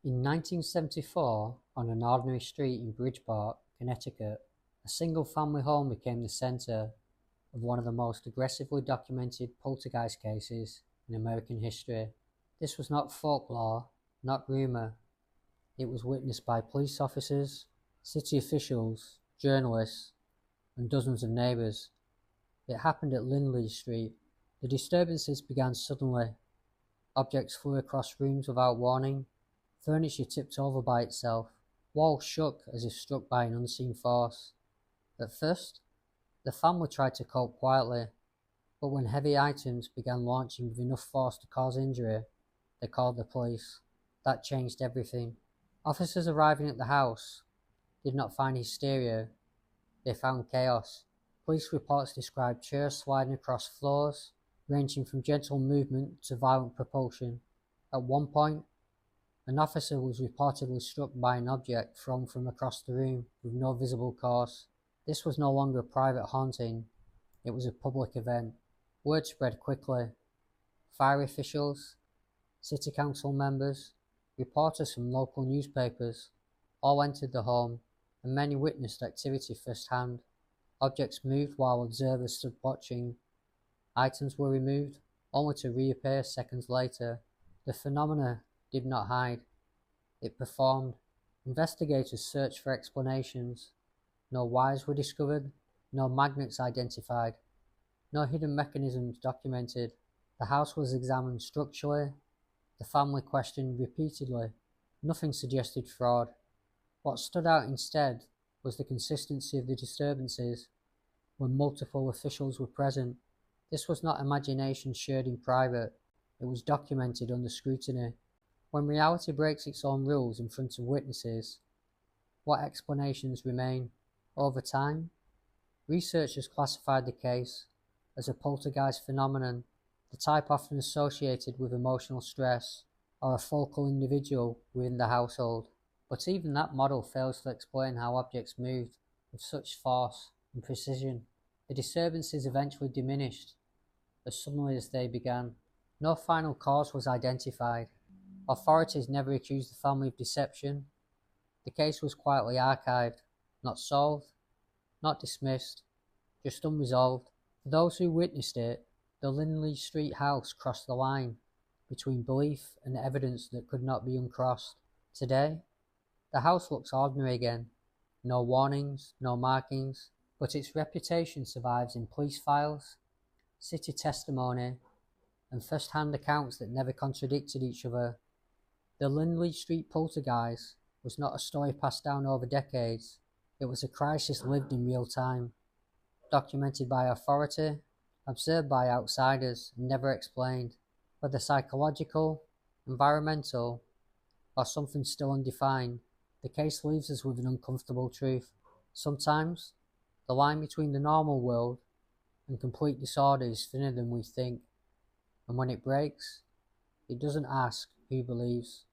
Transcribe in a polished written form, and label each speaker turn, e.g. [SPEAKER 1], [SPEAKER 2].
[SPEAKER 1] In 1974, on an ordinary street in Bridgeport, Connecticut, a single-family home became the center of one of the most aggressively documented poltergeist cases in American history. This was not folklore, not rumor. It was witnessed by police officers, city officials, journalists, and dozens of neighbors. It happened at Lindley Street. The disturbances began suddenly. Objects flew across rooms without warning. Furniture tipped over by itself. Walls shook as if struck by an unseen force. At first, the family tried to cope quietly, but when heavy items began launching with enough force to cause injury, they called the police. That changed everything. Officers arriving at the house did not find hysteria, they found chaos. Police reports described chairs sliding across floors, ranging from gentle movement to violent propulsion. At one point, an officer was reportedly struck by an object thrown from across the room with no visible cause. This was no longer a private haunting, it was a public event. Word spread quickly. Fire officials, city council members, reporters from local newspapers all entered the home, and many witnessed activity firsthand. Objects moved while observers stood watching. Items were removed, only to reappear seconds later. The phenomena did not hide. It performed. Investigators searched for explanations. No wires were discovered, no magnets identified, no hidden mechanisms documented. The house was examined structurally. The family questioned repeatedly. Nothing suggested fraud. What stood out instead was the consistency of the disturbances when multiple officials were present. This was not imagination shared in private, it was documented under scrutiny. When reality breaks its own rules in front of witnesses, what explanations remain? Over time, researchers classified the case as a poltergeist phenomenon, the type often associated with emotional stress or a focal individual within the household. But even that model fails to explain how objects moved with such force and precision. The disturbances eventually diminished as suddenly as they began. No final cause was identified. Authorities never accused the family of deception. The case was quietly archived, not solved, not dismissed, just unresolved. For those who witnessed it, the Lindley Street house crossed the line between belief and evidence that could not be uncrossed. Today, the house looks ordinary again. No warnings, no markings, but its reputation survives in police files, city testimony, and first-hand accounts that never contradicted each other. The Lindley Street poltergeist was not a story passed down over decades. It was a crisis lived in real time, documented by authority, observed by outsiders, and never explained. Whether psychological, environmental, or something still undefined, the case leaves us with an uncomfortable truth. Sometimes, the line between the normal world and complete disorder is thinner than we think, and when it breaks, it doesn't ask who believes.